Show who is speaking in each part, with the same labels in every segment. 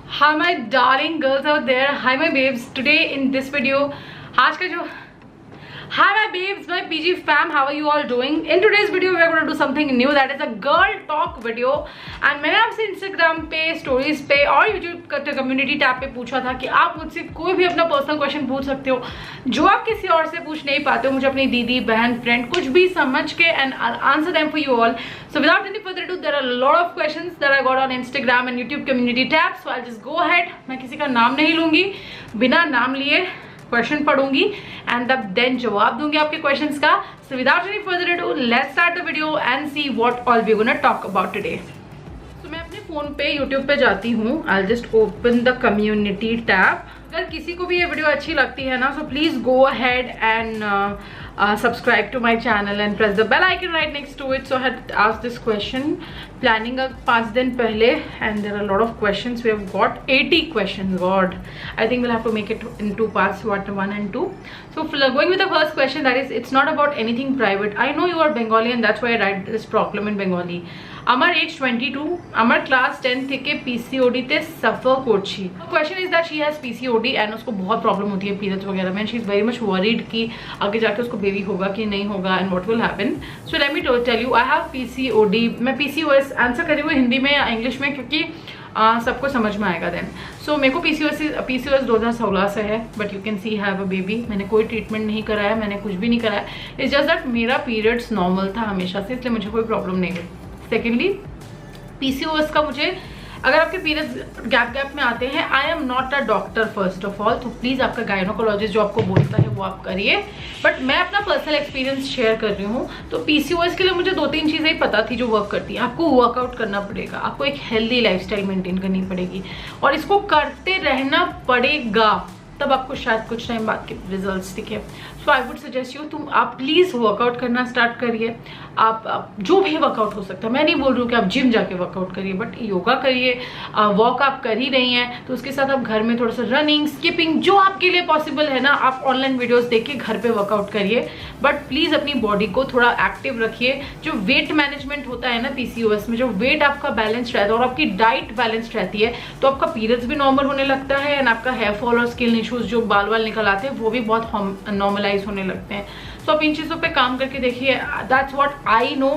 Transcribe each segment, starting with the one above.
Speaker 1: Hi my darling girls out there. Hi my babes. Today in this video, आज का जो Hi my babes, my PG fam, how are you all doing? In today's video we are going to do something new, that is a girl talk video. And मैंने आपसे Instagram पे, stories पे और YouTube community tab पे पूछा था कि आप मुझसे कोई भी अपना personal question पूछ सकते हो जो आप किसी और से पूछ नहीं पाते हो. मुझे अपनी दीदी, बहन, friend कुछ भी समझ के and I'll answer them for you all. So without any further ado, there are a lot of questions that I got on Instagram and YouTube community tab. So I'll just go ahead. मैं किसी का नाम नहीं लूँगी, बिना नाम लिए question पढ़ूंगी एंड तब देन जवाब दूंगी आपके क्वेश्चंस का. So without any further ado let's start the video and see what all we gonna talk about today. तो मैं अपने फोन पे यूट्यूब पे जाती हूँ. I will just open the community tab. अगर किसी को भी ये वीडियो अच्छी लगती है ना, so please go ahead and subscribe to my channel and press the bell icon right next to it. So I had asked this question planning 5 दिन पहले and there are a lot of questions. We have got 80 questions. God, I think we'll have to make it in 2 parts, 1 and 2. So going with the first question, that is, it's not about anything private. I know you are Bengali and that's why I write this problem in Bengali. আমার age 22, আমার class 10 থেকে PCOD তে suffer করছি. The question is that she has PCOD and उसको बहुत problem होती है periods वगैरह में. She is very much worried कि आगे जाके उसको baby होगा कि नहीं होगा and what will happen. So let me tell you, I have PCOD. मैं PCOS आंसर करी हुई हिंदी में या इंग्लिश में क्योंकि सबको समझ में आएगा देन. सो मेरे को PCOS 2016 से है, but you can C have a baby. मैंने कोई ट्रीटमेंट नहीं कराया, मैंने कुछ भी नहीं कराया. इट्स जस्ट दैट मेरा पीरियड्स नॉर्मल था हमेशा से, इसलिए मुझे कोई प्रॉब्लम नहीं हुई. सेकेंडली, PCOS का मुझे, अगर आपके पीरियड्स गैप में आते हैं, आई am not a doctor first of all, तो प्लीज़ आपका गायनोकोलॉजिस्ट जो आपको बोलता है वो आप करिए. बट मैं अपना पर्सनल एक्सपीरियंस शेयर कर रही हूँ. तो PCOS के लिए मुझे 2-3 चीज़ें ही पता थी जो वर्क करती है. आपको वर्कआउट करना पड़ेगा, आपको एक हेल्दी लाइफस्टाइल मेंटेन करनी पड़ेगी और इसको करते रहना पड़ेगा, तब आपको शायद कुछ टाइम बाद के रिजल्ट्स दिखे. सो आई वुड सजेस्ट यू, आप प्लीज़ वर्कआउट करना स्टार्ट करिए. आप जो भी वर्कआउट हो सकता है, मैं नहीं बोल रही हूँ कि आप जिम जाके वर्कआउट करिए, बट योगा करिए. वॉक आप कर ही रही हैं तो उसके साथ आप घर में थोड़ा सा रनिंग, स्किपिंग, जो आपके लिए पॉसिबल है ना, आप ऑनलाइन वीडियोस देख के घर पे वर्कआउट करिए. बट प्लीज़ अपनी बॉडी को थोड़ा एक्टिव रखिए. जो वेट मैनेजमेंट होता है ना PCOS में, जो वेट आपका बैलेंस रहता है और आपकी डाइट बैलेंस रहती है, तो आपका पीरियड्स भी नॉर्मल होने लगता है एंड आपका हेयर फॉल और स्किन इशूज, जो बाल निकल आते हैं, वो भी बहुत नॉर्मलाइज होने लगते हैं. सो आप इन चीज़ों पे काम करके देखिए. दैट्स व्हाट आई नो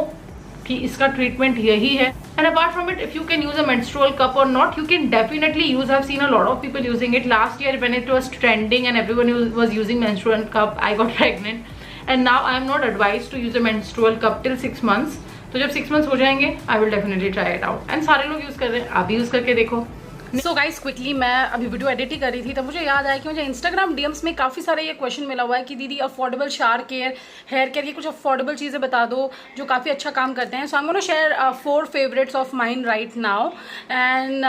Speaker 1: कि इसका ट्रीटमेंट यही है. And apart from it, if you can use a menstrual cup or not, you can definitely use. I've seen a lot of people using it. Last year when it was trending and everyone was using menstrual cup, I got pregnant. And now I am not advised to use a menstrual cup till 6 months. तो जब 6 months हो जाएंगे, I will definitely try it out. And सारे लोग use कर रहे हैं, आप भी यूज करके देखो. सो गाइस, क्विकली मैं अभी वीडियो एडिट ही कर रही थी तो मुझे याद आया कि मुझे इंस्टाग्राम DMs में काफ़ी सारे ये क्वेश्चन मिला हुआ है कि दीदी affordable shower care, hair care, ये कुछ अफोर्डेबल चीज़ें बता दो जो काफ़ी अच्छा काम करते हैं. So I am gonna share 4 favorites of mine right now. And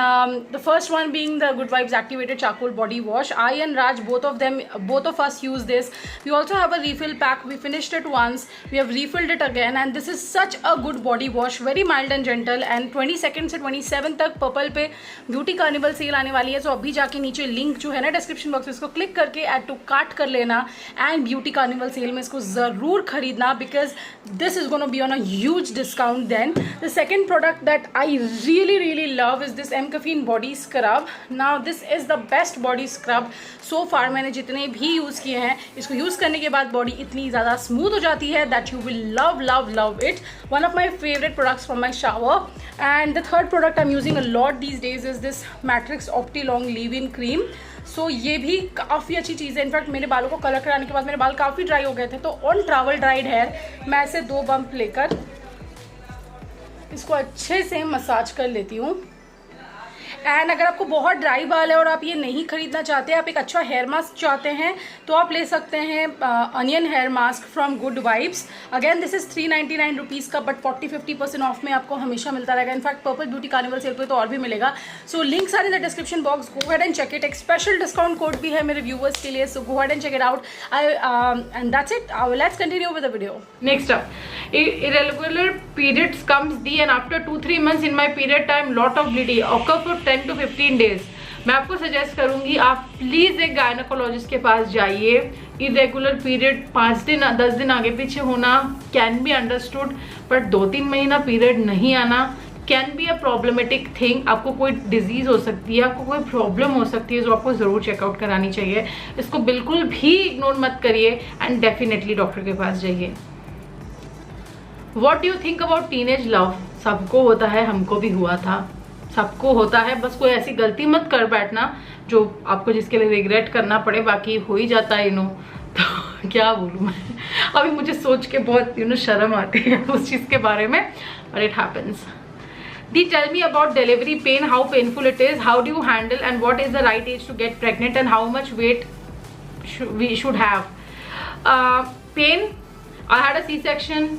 Speaker 1: the first one being the Good Vibes activated charcoal body wash. I and Raj, both of us use this. We also have a refill pack. We finished it once, we have refilled it again, and this is such a good body wash, very mild and gentle. And 22 से 27 तक purple पे beauty carnival cell आने वाली है. सो अभी जाके नीचे link जो है ना डिस्क्रिप्शन बॉक्स में, इसको क्लिक करके ऐड टू कार्ट कर लेना एंड ब्यूटी कार्निवल सेल में इसको ज़रूर खरीदना, because this is gonna be on a huge discount. Then the second product that I really love is this M-Caffeine body scrub. Now this is the best body scrub so far. मैंने जितने भी use किए हैं, इसको use करने के बाद body इतनी ज़्यादा स्मूथ हो जाती है that you will love it. One of my favourite products from my shower. And the third product I am using a lot these days is this Matrix Opti Long leave in cream. So ये भी काफ़ी अच्छी चीज़ है. In fact मेरे बालों को colour कराने के बाद मेरे बाल काफ़ी ड्राई हो गए थे, तो ऑन ट्रैवल ड्राइड हेयर मैं ऐसे 2 बम्प लेकर इसको अच्छे से मसाज कर लेती हूँ. एंड अगर आपको बहुत ड्राई बाल है और आप ये नहीं खरीदना चाहते, आप एक अच्छा हेयर मास्क चाहते हैं, तो आप ले सकते हैं onion hair mask from Good Vibes. Again this is 399 rupees का, बट 40-50% ऑफ में आपको हमेशा मिलता रहेगा. In fact Purplle beauty carnival sale पे तो और भी मिलेगा. So links are in the description box. Go ahead and check it. एक स्पेशल डिस्काउंट कोड भी है मेरे व्यूवर्स के लिए, so go ahead and check it out. And that's it. Let's continue with the video. Next up, irregular periods comes the and after 2-3 months in my period time lot of bleeding occur for 10 to 15 days. मैं आपको suggest करूंगी आप please एक gynaecologist के पास जाइए. Irregular period 5 दिन 10 दिन आगे पीछे होना कैन बी अंडरस्टूड, बट 2-3 महीना पीरियड नहीं आना can be a problematic thing. आपको कोई डिजीज हो सकती है, आपको कोई प्रॉब्लम हो सकती है जो आपको ज़रूर चेकआउट करानी चाहिए। इसको बिल्कुल भी इग्नोर मत करिए एंड डेफिनेटली डॉक्टर के पास जाइए। What do you think about teenage love? सबको होता है, हमको भी हुआ था, सबको होता है। बस कोई ऐसी गलती मत कर बैठना जो आपको जिसके लिए रिग्रेट करना पड़े, बाकी हो ही जाता है तो क्या बोलूँ मैं, अभी मुझे सोच के बहुत शर्म आती है उस चीज़ के बारे में, but it happens. They tell me about delivery pain, how painful it is, how do you handle, and what is the right age to get pregnant, and how much weight we should have. Pain, I had a C-section.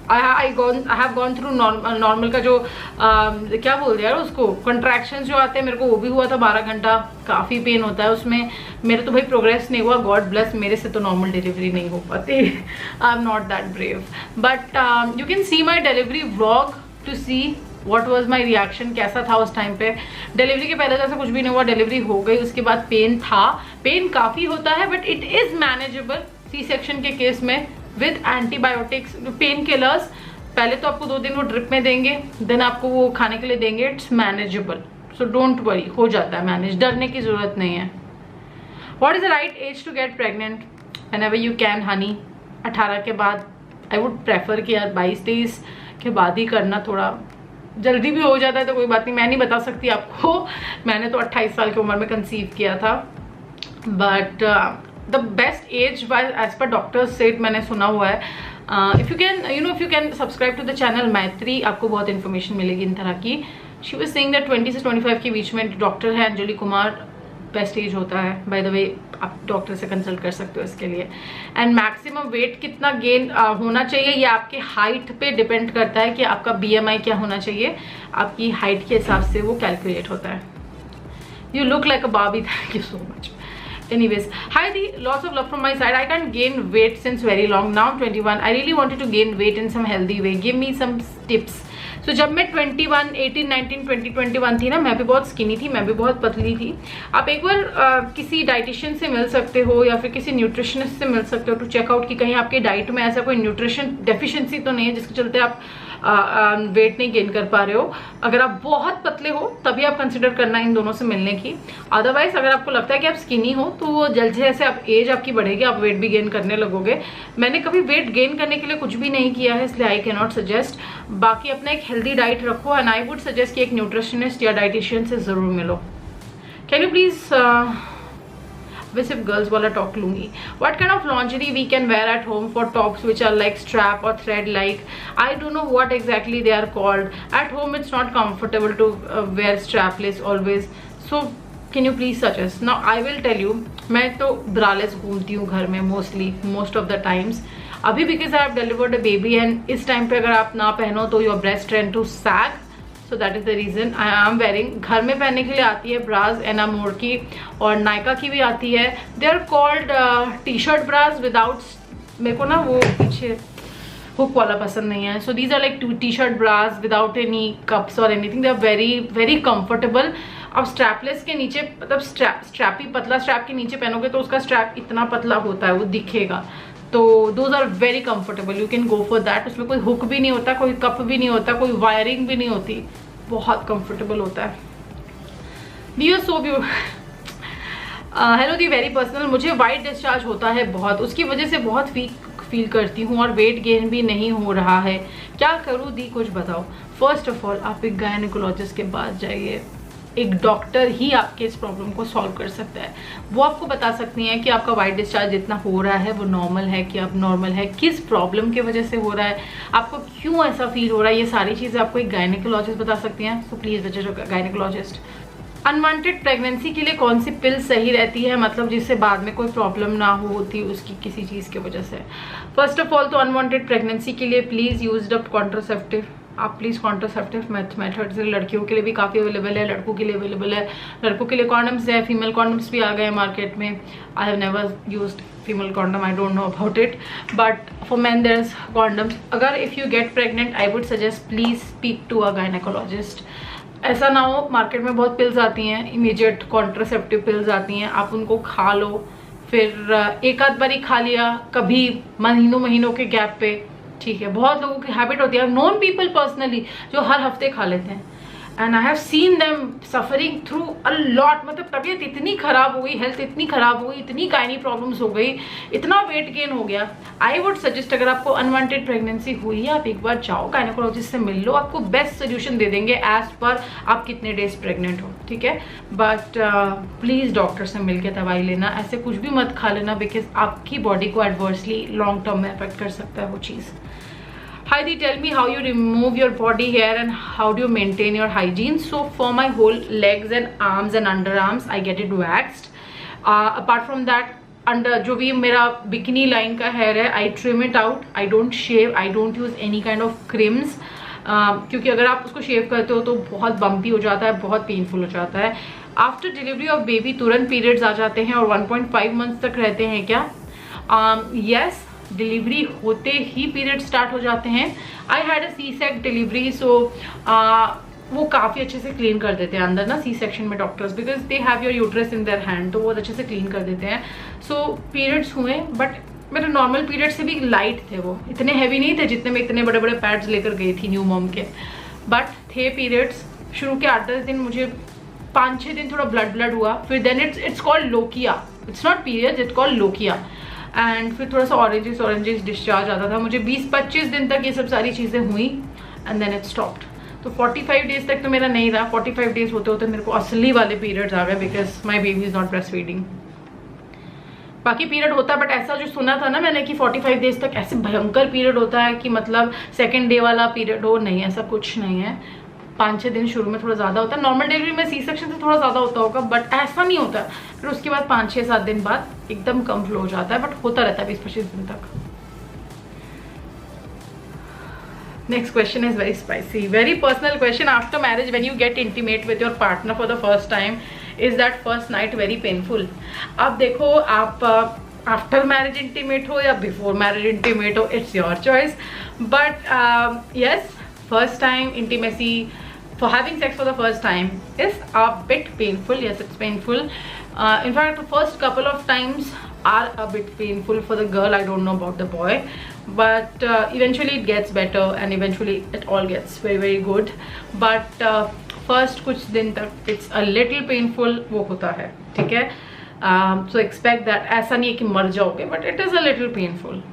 Speaker 1: I have gone through normal का जो क्या बोलते हैं यार उसको, contractions जो आते हैं, मेरे को वो भी हुआ था 12 घंटा। काफ़ी पेन होता है उसमें। मेरे तो भाई प्रोग्रेस नहीं हुआ, गॉड ब्लेस, मेरे से तो नॉर्मल डिलीवरी नहीं हो पाती। I am not that brave, but you can see my delivery vlog to see what was my reaction, कैसा था उस टाइम पे। डिलीवरी के पहले जैसा कुछ भी नहीं हुआ, डिलीवरी हो गई, उसके बाद पेन था। पेन काफ़ी होता है but it is manageable C section के केस में विद एंटीबायोटिक्स, पेन किलर्स। पहले तो आपको 2 दिन वो ड्रिप में देंगे, देन आपको वो खाने के लिए देंगे। It's manageable, so don't worry, हो जाता है मैनेज, डरने की ज़रूरत नहीं है। What is the right age to get pregnant? Whenever you can honey. 18 के बाद आई वुड प्रेफर कि यार 22-23 के बाद ही करना। थोड़ा जल्दी भी हो जाता है तो कोई बात नहीं, मैं नहीं बता सकती आपको। मैंने तो 28 साल की उम्र में कंसीव किया था, but the best age age पर डॉक्टर्स सेट मैंने सुना हुआ है। If you can subscribe to the channel Maitri, आपको बहुत इन्फॉर्मेशन मिलेगी इन तरह की। शी वाज सेइंग दैट 20 से 25 के बीच में, डॉक्टर है अंजलि कुमार, बेस्ट एज होता है। बाय द वे आप डॉक्टर से कंसल्ट कर सकते हो इसके लिए। एंड मैक्सिमम वेट कितना गेन होना चाहिए, ये आपके हाइट पे डिपेंड करता है कि आपका BMI क्या होना चाहिए। आपकी हाइट के हिसाब से वो कैलकुलेट होता है। यू लुक लाइक अ बाबी, thank you so much. Anyways, hi Di, lots of love from my side. I can't gain weight since very long. Now I'm 21. I really wanted to gain weight in some healthy way. Give me some tips. So जब मैं 21, 18, 19, 20, 21 थी ना, मैं भी बहुत skinny थी, मैं भी बहुत पतली थी। आप एक बार किसी डाइटिशियन से मिल सकते हो या फिर किसी न्यूट्रिशनिस्ट से मिल सकते हो टू चेकआउट कि कहीं आपके डाइट में ऐसा कोई न्यूट्रिशन डेफिशिएंसी तो नहीं है जिसके चलते आप वेट नहीं गेन कर पा रहे हो। अगर आप बहुत पतले हो तभी आप कंसिडर करना इन दोनों से मिलने की। अदरवाइज अगर आपको लगता है कि आप स्किनी हो तो वो जल्द जैसे आप एज आपकी बढ़ेगी आप वेट भी गेन करने लगोगे। मैंने कभी वेट गेन करने के लिए कुछ भी नहीं किया है, इसलिए आई कैन नॉट सजेस्ट। बाकी अपना एक हेल्दी डाइट रखो एंड आई वुड सजेस्ट कि एक न्यूट्रिशनिस्ट या डाइटिशियन से ज़रूर मिलो। कैन यू प्लीज़ वैसे गर्ल्स वाला टॉक लूंगी। What kind of lingerie we can wear at home for tops which are like strap or thread like? I don't know what exactly they are called. At home it's not comfortable to wear strapless always. So can you please suggest? Now I will tell you, मैं तो braless घूमती हूँ घर में most of the times. अभी because I have delivered a baby and इस time पे अगर आप ना पहनो तो your breast tend to sag. So that is the reason I am wearing. घर में पहनने के लिए आती है ब्राज एनामोर की और नायका की भी आती है। They are called t-shirt bras without, मेरे को ना वो पीछे हुक वाला पसंद नहीं है। So these are like t-shirt bras without any cups or anything. They are very very comfortable. अब स्ट्रैपलेस के नीचे मतलब स्ट्रैपी पतला स्ट्रैप के नीचे पहनोगे तो उसका स्ट्रैप इतना पतला होता है, वो दिखेगा। तो those are very comfortable, you can go for that. उसमें कोई हुक भी नहीं होता, कोई कप भी नहीं होता, कोई वायरिंग भी नहीं होती, बहुत कंफर्टेबल होता है। We are so beautiful. Hello दी, वेरी पर्सनल, मुझे वाइट डिस्चार्ज होता है बहुत, उसकी वजह से बहुत वीक फील करती हूँ और वेट गेन भी नहीं हो रहा है, क्या करूँ दी, कुछ बताओ। फर्स्ट ऑफ ऑल आप एक गायनेकोलॉजिस्ट के पास जाइए। एक डॉक्टर ही आपके इस प्रॉब्लम को सॉल्व कर सकता है। वो आपको बता सकती हैं कि आपका वाइट डिस्चार्ज जितना हो रहा है वो नॉर्मल है कि अब नॉर्मल है, किस प्रॉब्लम की वजह से हो रहा है, आपको क्यों ऐसा फील हो रहा है, ये सारी चीज़ें आपको एक गायनेकोलॉजिस्ट बता सकती हैं। So please visit gynaecologist. Unwanted pregnancy के लिए कौन सी पिल सही रहती है, मतलब जिससे बाद में कोई प्रॉब्लम ना होती उसकी किसी चीज़ की वजह से। फर्स्ट ऑफ ऑल तो अनवांटेड प्रेगनेंसी के लिए प्लीज़ यूज अप कॉन्ट्रासेप्टिव। आप प्लीज़ कॉन्ट्रासेप्टिव मेथड से, लड़कियों के लिए भी काफ़ी अवेलेबल है, लड़कों के लिए अवेलेबल है। लड़कों के लिए कॉन्डम्स है, फीमेल कॉन्डम्स भी आ गए मार्केट में। I have never used female condom, I don't know about it, but for man there is condoms. अगर if you get pregnant I would suggest please speak to a gynaecologist. ऐसा ना हो, market में बहुत pills आती हैं, immediate contraceptive pills आती हैं, आप उनको खा लो, फिर एक आध बारी खा लिया कभी महीनों के गैप पे, ठीक है, बहुत लोगों की हैबिट होती है, I have known people personally जो हर हफ्ते खा लेते हैं, and I have seen them suffering through a lot. मतलब तबीयत इतनी खराब हो गई, हेल्थ इतनी खराब हो गई, इतनी गायनी प्रॉब्लम्स हो गई, इतना वेट गेन हो गया। आई वुड सजेस्ट, अगर आपको अनवांटेड प्रेगनेंसी हुई है, आप एक बार जाओ गायनेकोलॉजिस्ट से मिल लो, आपको बेस्ट सोल्यूशन दे देंगे एज पर आप कितने डेज प्रेग्नेंट हो, ठीक है। बट प्लीज़ डॉक्टर से मिल के दवाई लेना, ऐसे कुछ भी मत खा लेना, बिकॉज आपकी बॉडी को एडवर्सली लॉन्ग टर्म में अफेक्ट कर सकता है वो चीज़। Heidi, tell me how you remove your body hair and how do you maintain your hygiene? So for my whole legs and arms and underarms, I get it waxed. Apart from that, under जो भी मेरा bikini line का hair है, I trim it out. I don't shave. I don't use any kind of creams. क्योंकि अगर आप उसको शेव करते हो तो बहुत बम्पी हो जाता है, बहुत पेनफुल हो जाता है। आफ्टर डिलीवरी ऑफ बेबी तुरंत पीरियड्स आ जाते हैं और 1.5 मंथ्स तक रहते हैं क्या? यस, डिलीवरी होते ही पीरियड स्टार्ट हो जाते हैं। I had a C sec delivery, सो वो काफ़ी अच्छे से क्लीन कर देते हैं अंदर ना सी सेक्शन में doctors, because they have your uterus in their hand, तो बहुत अच्छे से क्लीन कर देते हैं। सो पीरियड्स हुए, बट मेरे नॉर्मल पीरियड से भी लाइट थे, वो इतने हैवी नहीं थे जितने मैं इतने बड़े बड़े पैड्स लेकर गई थी न्यू मॉम के, बट थे पीरियड्स। शुरू के 8-10 दिन मुझे 5-6 दिन थोड़ा ब्लड हुआ, फिर then it's called lochia, it's not periods, it's called lochia, and फिर थोड़ा सा ऑरेंजेस डिस्चार्ज आता था मुझे। 20-25 दिन तक ये सब सारी चीज़ें हुई एंड देन इट स्टॉप्ड। तो 45 डेज तक तो मेरा नहीं रहा, 45 डेज होते होते मेरे को असली वाले पीरियड्स आ गए, because my baby is not breast feeding. बाकी पीरियड होता है, बट ऐसा जो सुना था ना मैंने कि 45 डेज तक ऐसे भयंकर पीरियड होता है कि मतलब सेकेंड डे वाला पीरियड हो, नहीं, ऐसा कुछ नहीं है। 5-6 दिन शुरू में थोड़ा ज़्यादा होता है, नॉर्मल डिलीवरी में सी सेक्शन से थोड़ा ज़्यादा होता होगा, बट ऐसा नहीं होता। फिर उसके बाद 5-6-7 दिन बाद एकदम कम फ्लो हो जाता है, बट होता रहता है 20-25 दिन तक। Next question is very spicy, very personal question. After marriage when you get intimate with your partner for the first time, is that first night very painful? अब देखो, आप आफ्टर मैरिज इंटीमेट हो या बिफोर मैरिज इंटीमेट हो, it's your choice, but yes, first time intimacy, for having sex for the first time is a bit painful. Yes, it's painful. In fact, the first couple of times are a bit painful for the girl. I don't know about the boy, but eventually it gets better and eventually it all gets very very good. But first कुछ दिन तक it's a little painful वो होता है, ठीक है। So expect that, ऐसा नहीं है कि मर जाओगे, but it is a little painful.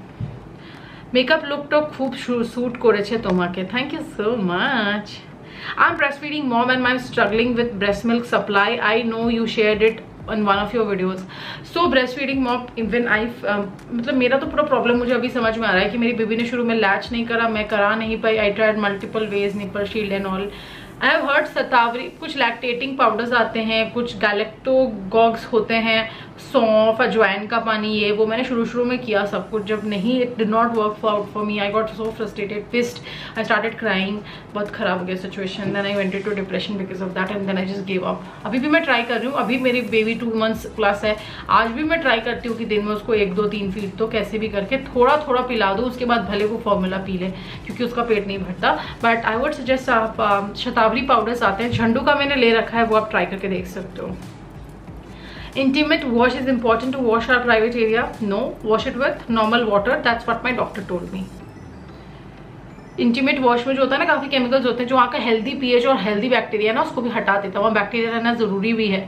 Speaker 1: Makeup look तो खूब सूट करेছে তোমাকে, thank you so much. I am breast feeding mom and my struggling with breast milk supply. I know you shared it on one of your videos. So breast feeding mom, even I मतलब मेरा तो पूरा problem मुझे अभी समझ में आ रहा है कि मेरी बेबी ने शुरू में लैच नहीं करा, मैं करा नहीं पाई। I tried multiple ways, nipple shield and all. I have heard shatavari, कुछ लैक्टेटिंग पाउडर्स आते हैं, कुछ गैलेक्टोगॉग्स होते हैं, सौंफ, अजवाइन का पानी, ये वो मैंने शुरू में किया सब कुछ। जब नहीं, it did not work out for me. I got so frustrated, pissed, I started crying, बहुत खराब हो गया situation. Then I went to depression because of that and then I just give up. अभी भी मैं ट्राई कर रही हूँ, अभी मेरी बेबी 2 मंथ्स प्लस है, आज भी मैं ट्राई करती हूँ कि दिन में उसको 1-2-3 फीड तो कैसे भी करके थोड़ा थोड़ा पिला दो, उसके बाद भले वो फॉर्मूला पी ले क्योंकि उसका पेट नहीं भरता। बट आई वुड सजेस्ट, आप शतावरी पाउडर्स आते हैं, झंडू का मैंने ले रखा है, वो आप ट्राई करके देख सकते हो। Intimate wash is important to wash our private area. No, wash it with normal water. That's what my doctor told me. Intimate wash में जो होता है ना, काफ़ी केमिकल्स होते हैं जो वहाँ का हेल्दी पीएच और हेल्दी बैक्टीरिया ना उसको भी हटा देता है। वहाँ बैक्टीरिया रहना ज़रूरी भी है,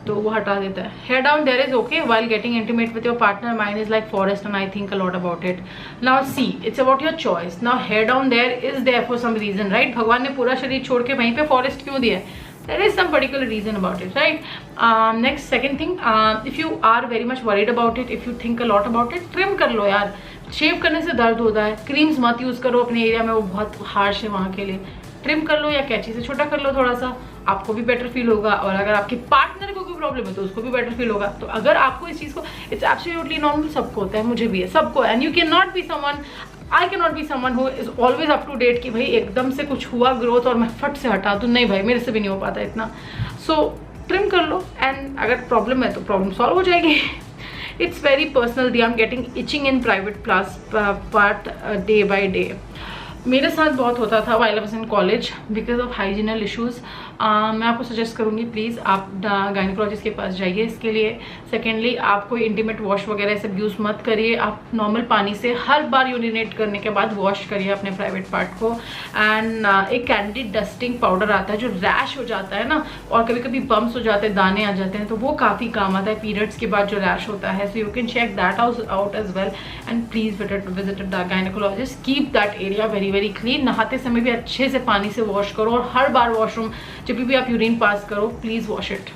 Speaker 1: तो वो हटा देता है। Hair down there is okay while getting intimate with your partner, mine is like forest and I think a lot about it. Now see, it's about your choice. Now hair down there is there for some reason, right? भगवान ने पूरा शरीर छोड़ के वहीं पे forest क्यों दिया है? There is some particular reason about it, right? Next, second thing, if you are very much worried about it, if you think a lot about it, trim कर लो यार। शेव करने से दर्द होता है, क्रीम्स मत यूज़ करो अपने एरिया में, वो बहुत हार्श है वहाँ के लिए। ट्रिम कर लो या कैंची से छोटा कर लो थोड़ा सा, आपको भी बेटर फील होगा, और अगर आपके पार्टनर को कोई प्रॉब्लम है तो उसको भी बेटर फील होगा। तो अगर आपको इस चीज़ को, इट्स एब्सोल्युटली नॉर्मल, सबको होता है, मुझे भी है, सबको। And you can not be someone, I can not be someone who is always up to date कि भाई एकदम से कुछ हुआ ग्रोथ और मैं फट से हटा दूँ, नहीं भाई, मेरे से भी नहीं हो पाता इतना। सो ट्रिम कर लो, एंड अगर प्रॉब्लम है तो प्रॉब्लम सॉल्व हो जाएगी। It's very personal. दी I am getting itching in private part day by day. मेरे साथ बहुत होता था while I was in college because of hygienal issues. मैं आपको सजेस्ट करूँगी प्लीज़ आप गायनिकोलॉजिस्ट के पास जाइए इसके लिए. सेकेंडली आप कोई इंटीमेट वॉश वगैरह सब यूज़ मत करिए. आप नॉर्मल पानी से हर बार यूरिनेट करने के बाद वॉश करिए अपने प्राइवेट पार्ट को. एंड एक कैंडिड डस्टिंग पाउडर आता है जो रैश हो जाता है ना, और कभी कभी बम्स हो जाते हैं, दाने आ जाते हैं, तो वो काफ़ी काम आता है पीरियड्स के बाद जो रैश होता है. So you can check that out as well and please visit the gynaecologist. Keep that area very clean. नहाते समय भी अच्छे से पानी से वॉश करो, और हर बार वॉशरूम जब भी आप यूरिन पास करो please wash it.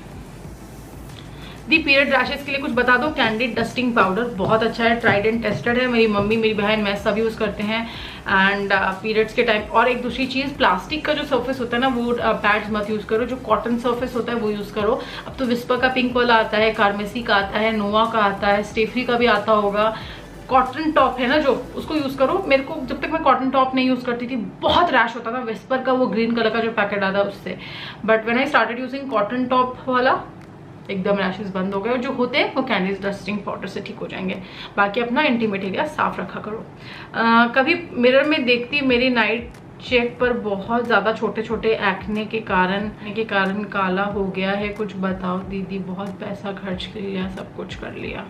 Speaker 1: The period rashes के लिए कुछ बता दो. कैंडिड डस्टिंग पाउडर बहुत अच्छा है, ट्राइड एंड टेस्टेड है. मेरी मम्मी, मेरी बहन, मैं सब यूज़ करते हैं एंड पीरियड्स के टाइम. और एक दूसरी चीज़, प्लास्टिक का जो सर्फेस होता है ना वो पैड्स मत यूज़ करो. जो कॉटन सर्फेस होता है वो यूज़ करो. अब तो विस्पर का पिंक वाला आता है, कार्मेसी का आता है, नोवा का आता है, स्टेफ्री का भी आता होगा. कॉटन टॉप है ना जो, उसको यूज़ करो. मेरे को जब तक मैं कॉटन टॉप नहीं यूज़ करती थी बहुत रैश होता था विस्पर का, वो ग्रीन कलर का जो पैकेट आता है उससे. But when I started using cotton top वाला एकदम रैशेस बंद हो गए. और जो होते हैं वो कैंडिड डस्टिंग पाउडर से ठीक हो जाएंगे. बाकी अपना इंटीमेट एरिया साफ रखा करो. कभी मिरर में देखती मेरी नाइट चेक पर बहुत ज़्यादा छोटे छोटे एक्ने के कारण काला हो गया है, कुछ बताओ दीदी. बहुत पैसा खर्च कर लिया, सब कुछ कर लिया.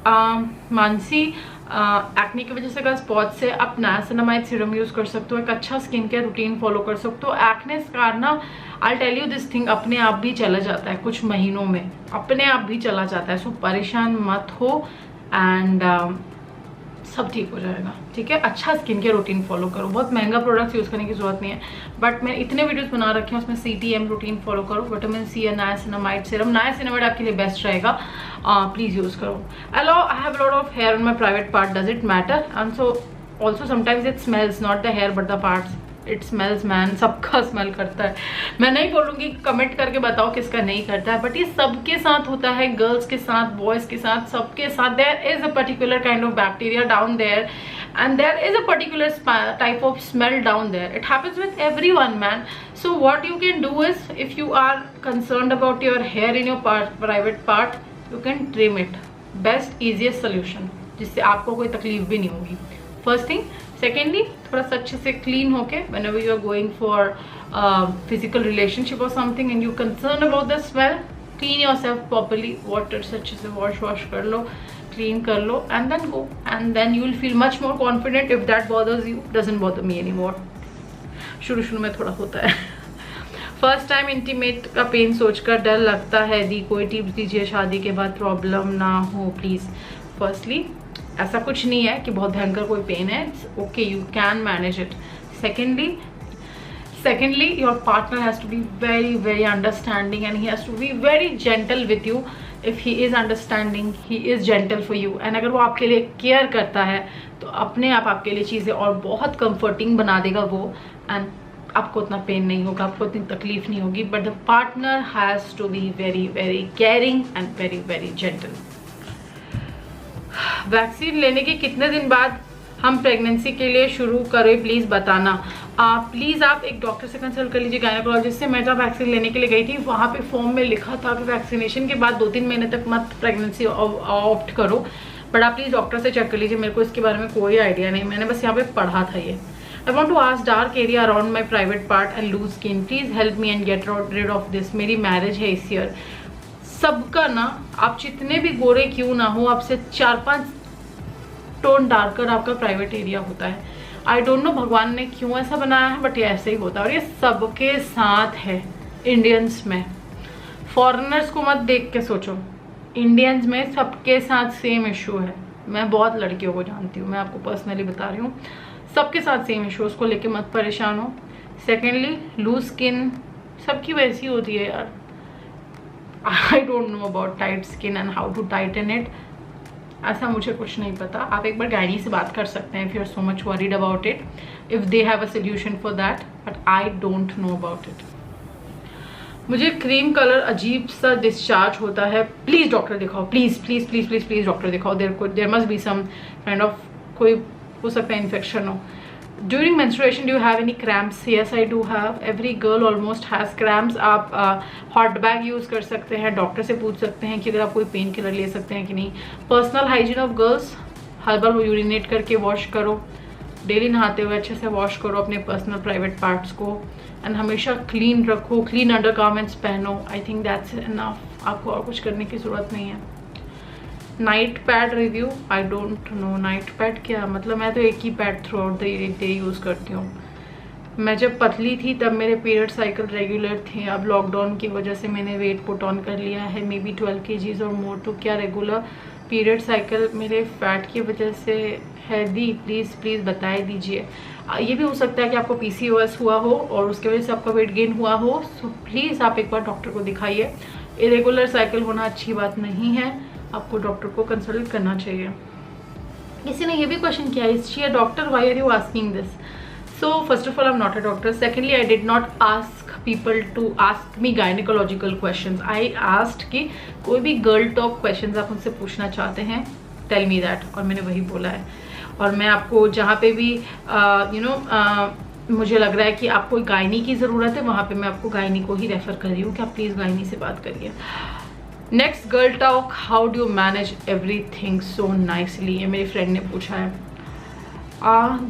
Speaker 1: मानसी, एक्ने की वजह से अगर स्पॉट से आप नाइसिनामाइड सीरम यूज़ कर सकते हो. एक अच्छा स्किन केयर रूटीन फॉलो कर सकते हो. एक्ने स्कार ना, I tell you this thing, अपने आप भी चला जाता है कुछ महीनों में, अपने आप भी चला जाता है. सो परेशान मत हो एंड सब ठीक हो जाएगा. ठीक है, अच्छा स्किन केयर रूटीन फॉलो करो. बहुत महंगा प्रोडक्ट्स यूज़ करने की जरूरत नहीं है. बट मैं इतने वीडियोस बना रखे हैं उसमें CTM रूटीन फॉलो करो. विटामिन C या नाइसिनामाइड सीरम. नाइसिनामाइड आपके लिए बेस्ट रहेगा, प्लीज़ यूज़ करो. Hello, I have lot of hair on my private part, does it matter? And so also sometimes it smells, not the hair but the parts. It smells man, सबका smell करता है. मैं नहीं बोलूँगी, comment करके बताओ किसका नहीं करता है, बट ये सबके साथ होता है. गर्ल्स के साथ, बॉयज़ के साथ, सबके साथ. There is a particular kind of bacteria down there and there is a particular type of smell down there. It happens with everyone, man. So what you can do is, if you are concerned about your hair in your private part, you can trim it. Best easiest solution, जिससे आपको कोई तकलीफ भी नहीं होगी. First thing. Secondly, थोड़ा सा अच्छे से clean होके whenever you are going for physical relationship or something and you concerned about the smell, clean yourself properly. Water से अच्छे से wash कर लो, clean कर लो, and then go, and then you will feel much more confident. If that bothers you, doesn't bother me anymore. शुरू में थोड़ा होता है. फर्स्ट टाइम इंटीमेट का पेन सोचकर डर लगता है दी. कोई टिप्स दीजिए शादी के बाद प्रॉब्लम ना हो प्लीज. फर्स्टली ऐसा कुछ नहीं है कि बहुत भयंकर कोई पेन है. Okay, you can manage it. Secondly, your partner has to be very understanding and he has to be very gentle with you. If he is understanding, he is gentle for you. And अगर वो आपके लिए care करता है तो अपने आप आपके लिए चीज़ें और बहुत comforting बना देगा वो, and आपको उतना पेन नहीं होगा, आपको इतनी तकलीफ नहीं होगी. But the partner has to be very caring and very gentle. Vaccine लेने के कितने दिन बाद हम प्रेगनेंसी के लिए शुरू करें, प्लीज़ बताना. प्लीज़ आप एक डॉक्टर से कंसल्ट कर लीजिए, गायनेकोलॉजिस्ट से. मैं जब वैक्सीन लेने के लिए गई थी वहाँ पे फॉर्म में लिखा था कि वैक्सीनेशन के बाद 2-3 महीने तक मत प्रेगनेंसी ऑप्ट करो. बट आप प्लीज़ डॉक्टर से चेक कर लीजिए. मेरे को इसके बारे में कोई आइडिया नहीं, मैंने बस यहाँ पे पढ़ा था ये. I want to ask, dark area around my private part and loose skin, please help me and get rid of this. मेरी मैरिज है इस ईयर. सबका ना, आप जितने भी गोरे क्यों ना हो, आपसे 4-5 टोन डार्कर आपका प्राइवेट एरिया होता है. आई डोंट नो भगवान ने क्यों ऐसा बनाया है, बट ये ऐसे ही होता है. और ये सबके साथ है. इंडियंस में, फॉरेनर्स को मत देख के सोचो, इंडियंस में सबके साथ सेम इशू है. मैं बहुत लड़कियों को जानती हूँ, मैं आपको पर्सनली बता रही हूँ, सबके साथ सेम इशू. उसको लेके मत परेशान हो. सेकेंडली, लूज स्किन सबकी वैसी होती है यार. I don't know about tight skin and how to tighten it. ऐसा मुझे कुछ नहीं पता. आप एक बार गायनी से बात कर सकते हैं if you are so much worried about it, if they have a solution for that, but I don't know about it. मुझे क्रीम कलर अजीब सा डिस्चार्ज होता है, प्लीज़ डॉक्टर दिखाओ. प्लीज़ डॉक्टर दिखाओ. There must be some kind of, कोई हो सकता है इन्फेक्शन हो. During menstruation, do you have any cramps? Yes, I do have. Every girl almost has cramps. आप hot bag यूज़ कर सकते हैं. डॉक्टर से पूछ सकते हैं कि अगर आप कोई पेन किलर ले सकते हैं कि नहीं. पर्सनल हाइजीन ऑफ गर्ल्स, हर बार वो यूरिनेट करके वॉश करो. डेली नहाते हुए अच्छे से वॉश करो अपने पर्सनल प्राइवेट पार्ट्स को, एंड हमेशा क्लीन रखो, क्लीन अंडर गारमेंट्स पहनो। आई थिंक दैट्स इनफ, आपको और कुछ करने की ज़रूरत नहीं है। Night pad review, I don't know night pad क्या मतलब, मैं तो एक ही pad throughout the day use करती हूँ। मैं जब पतली थी तब मेरे पीरियड साइकिल रेगुलर थे, अब लॉकडाउन की वजह से मैंने वेट पुट ऑन कर लिया है, मे बी 12 kgs और मोर। तो क्या रेगुलर पीरियड साइकिल मेरे फैट की वजह से है? दी प्लीज़ बताए दीजिए। ये भी हो सकता है कि आपको PCOS हुआ हो और उसके वजह से आपका वेट गेन हुआ हो। सो प्लीज़ आप एक बार डॉक्टर को दिखाइए। इरेगुलर साइकिल होना अच्छी बात नहीं है, आपको डॉक्टर को कंसल्ट करना चाहिए। किसी ने ये भी क्वेश्चन किया, is she a doctor, why are you asking this? So first of all, I'm not a doctor. Secondly, I did not ask people to ask me gynecological questions. I asked कि कोई भी girl talk questions आप उनसे पूछना चाहते हैं, tell me that, और मैंने वही बोला है। और मैं आपको जहाँ पे भी मुझे लग रहा है कि आपको गायनी की ज़रूरत है, वहाँ पे मैं आपको गायनी को ही रेफ़र कर रही हूँ कि आप प्लीज़ गायनी से बात करिए। Next girl talk, how do you manage everything so nicely, ये मेरी फ्रेंड ने पूछा है।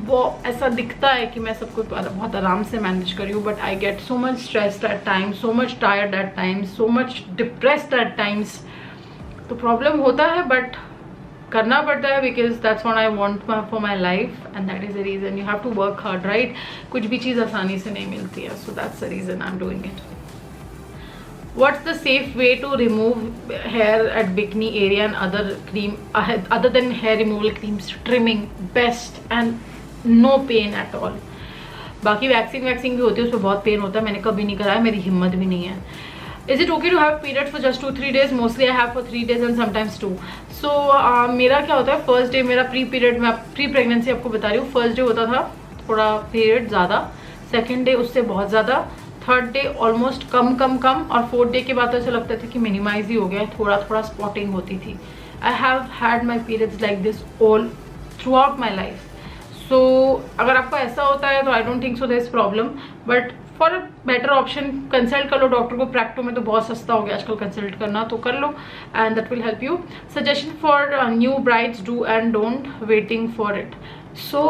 Speaker 1: वो ऐसा दिखता है कि मैं सबको बहुत आराम से मैनेज करी हूँ, but I get so much stressed at times, so much tired at times, so much depressed at times. तो प्रॉब्लम होता है बट करना पड़ता है, because that's what I want for my life and that is the reason. You have to work hard, right? कुछ भी चीज़ आसानी से नहीं मिलती है, so that's the reason I am doing it. What's the safe way to remove hair at bikini area and other cream other than hair removal creams? Trimming best and no pain at all. बाकी waxing भी होती है, उसमें बहुत pen होता है, मैंने कभी नहीं कराया, मेरी हिम्मत भी नहीं है। Is it okay to have period for just 2-3 days? Mostly I have for 3 days and sometimes 2. So मेरा क्या होता है, फर्स्ट डे मेरा प्री पीरियड, मैं प्री प्रेगनेंसी आपको बता रही हूँ, फर्स्ट डे होता था थोड़ा पीरियड ज़्यादा, सेकेंड डे उससे बहुत ज़्यादा, थर्ड डे ऑलमोस्ट कम, और फोर्थ डे के बाद तो ऐसा लगता था कि मिनिमाइज ही हो गया, थोड़ा स्पॉटिंग होती थी। I have had my periods like this all throughout my life. So अगर आपको ऐसा होता है तो I don't think so there is problem, but for a better option consult कर लो डॉक्टर को। प्रैक्टो में तो बहुत सस्ता हो गया आजकल कंसल्ट करना, तो कर लो and that will help you. Suggestion for new brides, do and don't, waiting for it. So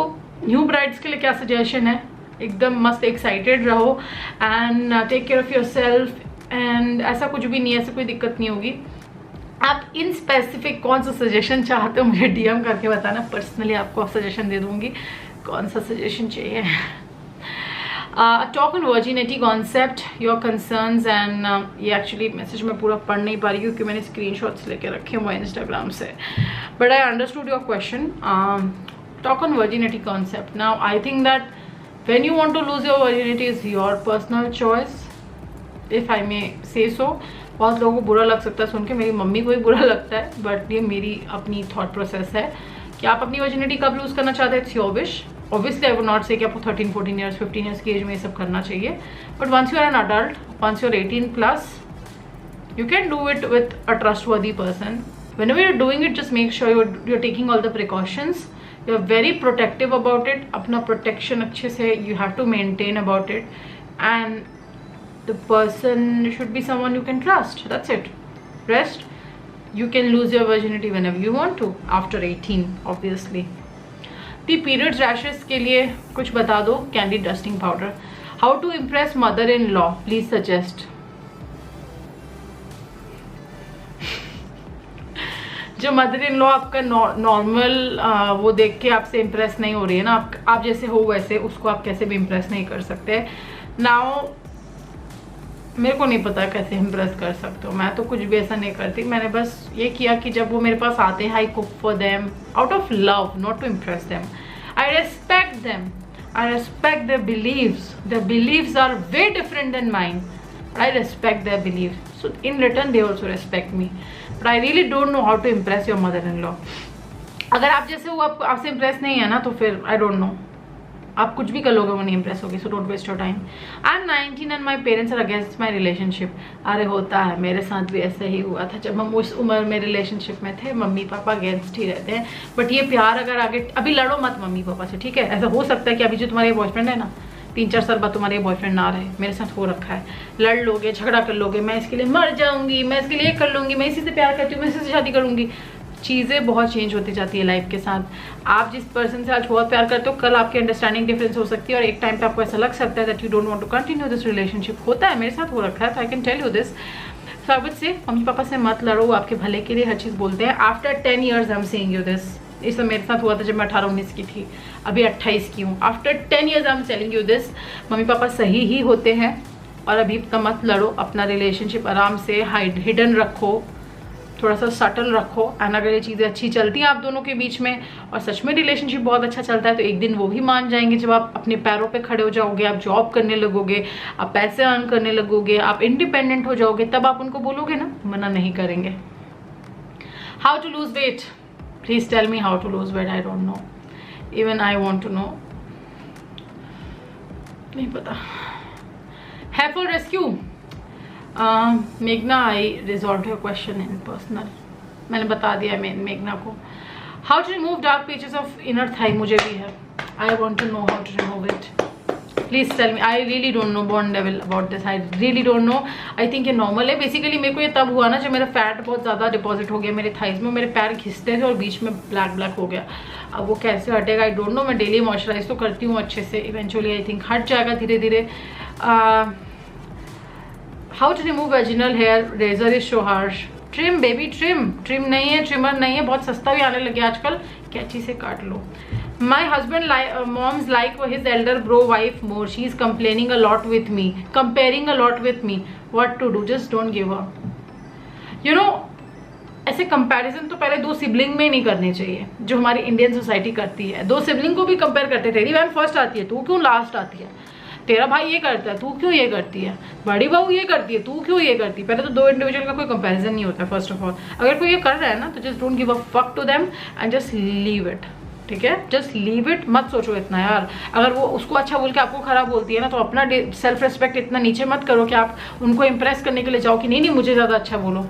Speaker 1: new brides के लिए क्या सजेशन है, एकदम मस्त एक्साइटेड रहो and take care of your self, and ऐसा कुछ भी नहीं है, ऐसा कोई दिक्कत नहीं होगी। आप इन स्पेसिफिक कौन सा सजेशन चाहते हो मुझे DM करके बताना, पर्सनली आपको सजेशन दे दूंगी कौन सा सजेशन चाहिए। Talk on virginity concept, your concerns and ये एक्चुअली मैसेज मैं पूरा पढ़ नहीं पा रही क्योंकि मैंने स्क्रीनशॉट्स लेके रखे हुए इंस्टाग्राम से, but I understood your question. Talk on virginity concept, now I think that when you want to lose your virginity is your personal choice, if I may say so. बहुत लोगों को बुरा लग सकता है सुन के, मेरी मम्मी को भी बुरा लगता है, बट ये मेरी अपनी थॉट प्रोसेस है कि आप अपनी वर्जिनिटी कब लूज करना चाहते हैं, it's your wish. Obviously I would not से कि आपको 13-14 ईयर्स 15 ईयर्स की एज में ये सब करना चाहिए, but once you are an adult, once you are 18+, you can do it with a trustworthy person. Whenever you're doing it, just make sure you're taking all the precautions. You're very protective about it. अपना protection अच्छे से you have to maintain about it, and the person should be someone you can trust. That's it. Rest, you can lose your virginity whenever you want to after 18, obviously. The periods rashes के लिए कुछ बता दो, candid dusting powder. How to impress mother-in-law? Please suggest. जो mother in law आपका normal वो देख के आपसे इम्प्रेस नहीं हो रही है ना, आप जैसे हो वैसे उसको आप कैसे भी इम्प्रेस नहीं कर सकते। नाउ मेरे को नहीं पता कैसे इम्प्रेस कर सकते हो, मैं तो कुछ भी ऐसा नहीं करती। मैंने बस ये किया कि जब वो मेरे पास आते हैं, I cook for them out of love, not to impress them. I respect them, I respect their beliefs, their beliefs are way different than mine, I respect their beliefs, so in return they also respect me, but I really don't know how to impress your mother-in-law. अगर आप जैसे वो आपसे impress नहीं है ना, तो फिर I don't know, आप कुछ भी कर लोगे वो नहीं इम्प्रेस होगी, so don't waste your time. I'm 19 and my parents are against my relationship. अरे होता है, मेरे साथ भी ऐसा ही हुआ था, जब हम उस उम्र में रिलेशनशिप में थे, मम्मी पापा अगेंस्ट ही रहते हैं, बट ये प्यार अगर आगे, अभी लड़ो मत मम्मी पापा से, ठीक है? ऐसा हो सकता है कि अभी जो तुम्हारे बॉयफ्रेंड है ना, 3-4 साल बाद तुम्हारे बॉयफ्रेंड ना रहे, मेरे साथ हो रखा है, लड़ लोगे, झगड़ा कर लोगे, मैं इसके लिए मर जाऊंगी, मैं इसके लिए कर लूंगी, मैं इसी से प्यार करती हूँ, मैं इसी से शादी करूंगी, चीज़ें बहुत चेंज होती जाती है लाइफ के साथ। आप जिस पर्सन से आज बहुत प्यार करते हो, कल आपकी अंडरस्टैंडिंग डिफरेंस हो सकती है और एक टाइम पे आपको ऐसा लग सकता है that you don't want to continue this relationship. होता है, मेरे साथ हो रखा है, तो I can tell you this. So I would say mummy papa से मत लड़ो, वो आपके भले के लिए हर चीज़ बोलते हैं। After 10 years I am saying you this. ये सब मेरे साथ हुआ था जब मैं 18-19 की थी, अभी 28 की हूँ। After 10 years I am telling you this, mummy papa सही ही होते हैं और अभी तो मत लड़ो। अपना रिलेशनशिप आराम से हिडन रखो, थोड़ा सा सटल रखो। एंड अगर ये चीज़ें अच्छी चलती हैं आप दोनों के बीच में और सच में रिलेशनशिप बहुत अच्छा चलता है, तो एक दिन वो भी मान जाएंगे जब आप अपने पैरों पे खड़े हो जाओगे, आप जॉब करने लगोगे, आप पैसे अर्न करने लगोगे, आप इंडिपेंडेंट हो जाओगे, तब आप उनको बोलोगे ना, मना नहीं करेंगे। How to lose weight, please tell me how to lose weight. I don't know, even I want to know, नहीं पता। हेयर फॉल रेस्क्यू, मेघना, I resolve your question in personal, मैंने बता दिया मेघना को। How to remove dark patches of inner thigh, मुझे भी है। I want to know how to remove it, please tell me. I really don't know born level about this, I really don't know. I think ये normal है। Basically मेरे को ये तब हुआ ना जब मेरा फैट बहुत ज़्यादा डिपॉजिट हो गया मेरे थाइज में, मेरे पैर घिसते थे और बीच में ब्लैक ब्लैक हो गया। अब वो कैसे हटेगा आई डोंट नो। मैं डेली मॉइस्चराइज तो करती हूँ अच्छे से, इवेंचुअली आई थिंक हट जाएगा धीरे धीरे। How to remove vaginal hair, razor is so harsh. Trim baby, trim नहीं है, ट्रिमर नहीं है, बहुत सस्ता भी आने लगे आजकल, कैंची से काट लो। My husband mom's like his elder bro wife more, she is complaining a lot with me, comparing a lot with me, what to do, just don't give up. You know, ऐसे कंपैरिजन तो पहले दो sibling में ही नहीं करने चाहिए, जो हमारी इंडियन सोसाइटी करती है। दो सिबलिंग को भी कंपेयर करते, तेरी बहन फर्स्ट आती है, तू क्यों लास्ट आती है, तेरा भाई ये करता है, तू क्यों ये करती है, बड़ी बहू ये करती है, तू क्यों ये करती है। पहले तो दो इंडिविजुअल का कोई कंपैरिजन नहीं होता फर्स्ट ऑफ ऑल। अगर कोई ये कर रहा है ना, तो just don't give a fuck to them and just leave it, ठीक है, जस्ट लीव इट। मत सोचो इतना यार, अगर वो उसको अच्छा बोल के आपको खराब बोलती है ना, तो अपना सेल्फ रिस्पेक्ट इतना नीचे मत करो कि आप उनको इंप्रेस करने के लिए जाओ कि नहीं मुझे ज़्यादा अच्छा बोलो।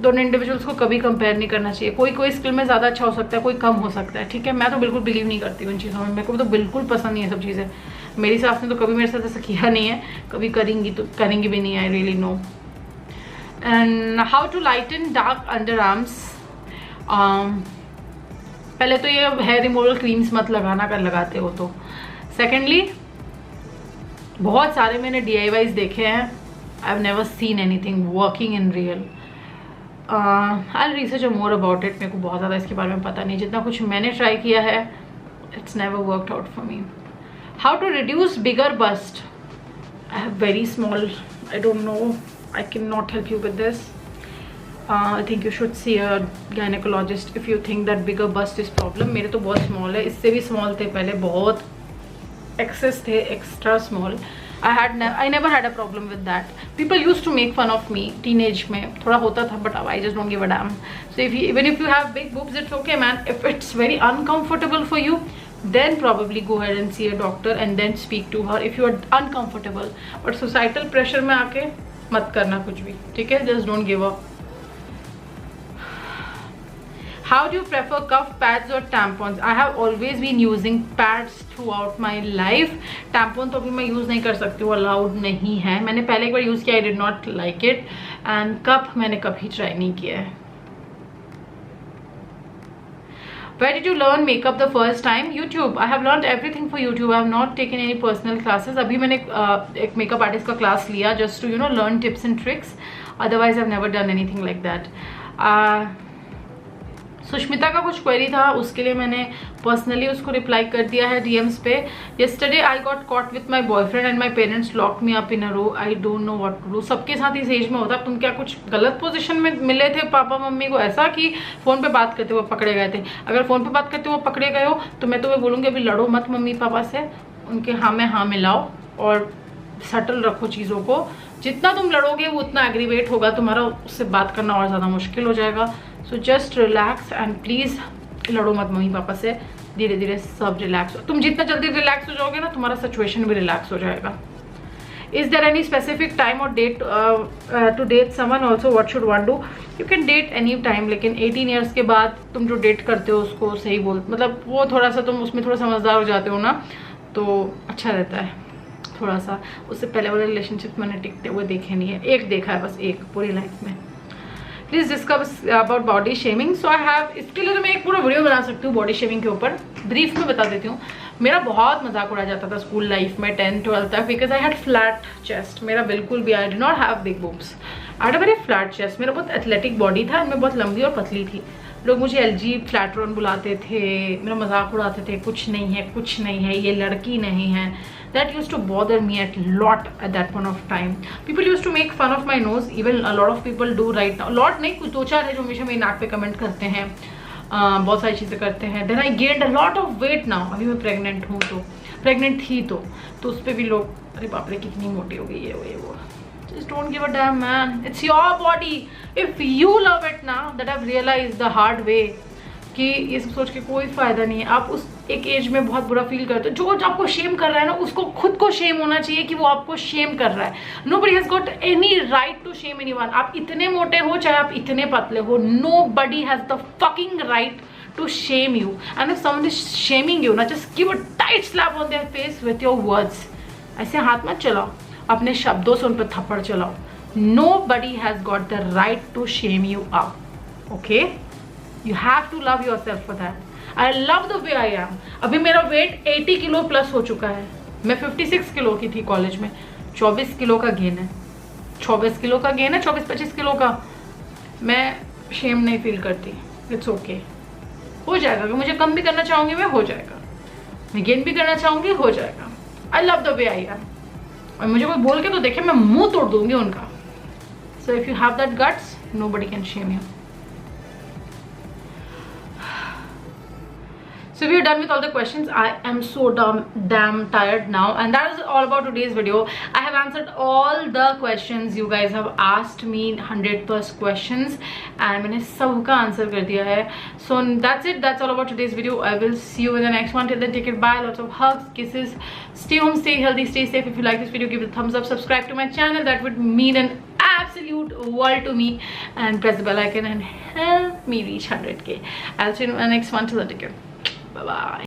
Speaker 1: दोनों इंडिविजुअल्स को कभी कंपेयर नहीं करना चाहिए। कोई स्किल में ज़्यादा अच्छा हो सकता है, कोई कम हो सकता है, ठीक है। मैं तो बिल्कुल बिलीव नहीं करती हूँ इन चीज़ों में, मेरे को तो बिल्कुल पसंद नहीं है सब चीज़ें। मेरी सास ने तो कभी मेरे साथ ऐसा किया नहीं है, कभी करेंगी भी नहीं, I really know. And how to lighten dark underarms, पहले तो ये हेयर रिमूवल क्रीम्स मत लगाना अगर लगाते हो तो। सेकेंडली, बहुत सारे मैंने DIYs देखे हैं, आई have never seen anything working in real. I research more about it, मेरे को बहुत ज़्यादा इसके बारे में पता नहीं। जितना कुछ मैंने ट्राई किया है, it's never worked out for me. How to reduce bigger bust, I have very small, I don't know, I can not help you with this. I think you should see a gynaecologist if you think that bigger bust is problem. मेरे तो बहुत small है, इससे भी small थे पहले, बहुत access थे, extra small. I never had a problem with that. People used to make fun of me teenage में, थोड़ा होता था, but I just don't give a damn. So even if you have big boobs, it's okay man. If it's very uncomfortable for you, then probably go ahead and see a doctor and then speak to her if you are uncomfortable. But societal pressure में आके मत करना कुछ भी, ठीक है, just don't give up. How do you prefer cuff pads or tampons? I have always been using pads throughout my life. Tampon तो अभी मैं यूज़ नहीं कर सकती हूँ, अलाउड नहीं है। मैंने पहले एक बार यूज़ किया, I did not like it. And cup मैंने कभी ट्राई नहीं किया है। Where did you learn makeup the first time? YouTube. I have learned everything for YouTube. I have not taken any personal classes. अभी मैंने एक makeup artist का class लिया just to learn tips and tricks. Otherwise I've never done anything like that. Sushmita का कुछ query था, उसके लिए मैंने पर्सनली उसको रिप्लाई कर दिया है DMs पे। Yesterday I got caught with my boyfriend and my parents lock me up in a row, I don't know what to do. सबके साथ इस एज में होता है। तुम क्या कुछ गलत पोजीशन में मिले थे पापा मम्मी को, ऐसा कि फ़ोन पे बात करते हुए पकड़े गए थे? अगर फ़ोन पे बात करते हुए पकड़े गए हो तो मैं तुम्हें बोलूँगी अभी लड़ो मत मम्मी पापा से, उनके हाँ में हाँ मिलाओ और सटल रखो चीज़ों को। जितना तुम लड़ोगे वो उतना एग्रीवेट होगा तुम्हारा, उससे बात करना और ज़्यादा मुश्किल हो जाएगा। So just relax and please लड़ो मत मम्मी पापा से, धीरे धीरे सब रिलैक्स हो। तुम जितना जल्दी रिलैक्स हो जाओगे ना, तुम्हारा सिचुएशन भी रिलैक्स हो जाएगा। Is there any specific time और date to date someone also, what should one do? You can date any time, लेकिन 18 ईयर्स के बाद तुम जो डेट करते हो उसको सही बोल, मतलब वो थोड़ा सा तुम उसमें थोड़ा समझदार हो जाते हो ना, तो अच्छा रहता है थोड़ा सा। उससे पहले वाले रिलेशनशिप मैंने टिकते हुए देखे नहीं है, एक देखा है बस, एक पूरी लाइफ में। Please discuss about body shaming. So I have, इसके लिए तो मैं एक पूरा वीडियो बना सकती हूँ बॉडी शेमिंग के ऊपर. ब्रीफ में बता देती हूँ. मेरा बहुत मजाक उड़ाया जाता था स्कूल लाइफ में 10-12 तक, because I had flat chest. मेरा बिल्कुल भी, I did not have big boobs, I had a very flat chest. मेरा बहुत एथलेटिक बॉडी था, मैं बहुत लंबी और पतली थी. लोग मुझे एलजी फ्लैटरॉन बुलाते थे, मेरा मजाक उड़ाते थे, कुछ नहीं है, कुछ नहीं है, ये लड़की नहीं है. That used to bother me a lot at that point of time. People used to make fun of my nose. Even a lot of people do right now. Lot नहीं, कुछ 2-4 है जो हमेशा मेरी नाक पे कमेंट करते हैं, बहुत सारी चीज़ें करते हैं. Then I gained a lot of weight now. अभी मैं प्रेग्नेंट हूँ, तो प्रेग्नेंट थी तो उस पर भी लोग, अरे बाप रे कितनी मोटी हो गई है वो. Just don't give a damn, man. It's your body. If you love it now, that I've realized the hard way, कि ये सब सोच के कोई फायदा नहीं है. आप उस एक एज में बहुत बुरा फील करते हो. जो आपको शेम कर रहा है ना, उसको खुद को शेम होना चाहिए कि वो आपको शेम कर रहा है. Nobody has got any right to shame anyone. आप इतने मोटे हो चाहे आप इतने पतले हो, nobody has the fucking right to shame you. And if someone is shaming you, ना, just give a tight slap on their face with your words. ऐसे हाथ मत चलाओ, अपने शब्दों से उन पर थप्पड़ चलाओ. Nobody has got the right to shame you up. Okay? You have to love yourself for that. I love the way I am. अभी मेरा वेट 80 किलो प्लस हो चुका है. मैं 56 किलो की थी कॉलेज में. 24 किलो का गेन है. 24 किलो का गेन है, 24-25 किलो का. मैं शेम नहीं फील करती. It's okay. हो जाएगा. अगर मुझे कम भी करना चाहूँगी मैं, हो जाएगा. मैं गेन भी करना चाहूँगी, हो जाएगा. I love the way I am. और मुझे कोई बोल के तो देखे, मैं मुंह तोड़ दूंगी उनका. So if you have that guts, nobody can Shem you. So we are done with all the questions. I am so damn tired now, and that is all about today's video. I have answered all the questions you guys have asked me, 100+ questions, and मैंने सबका answer कर दिया है. So that's it. That's all about today's video. I will see you in the next one. Till then, take it. Bye. Lots of hugs, kisses. Stay home, stay healthy, stay safe. If you like this video, give it a thumbs up. Subscribe to my channel. That would mean an absolute world to me. And press the bell icon and help me reach 100K. I'll see you in the next one. Till then, take care. Bye-bye.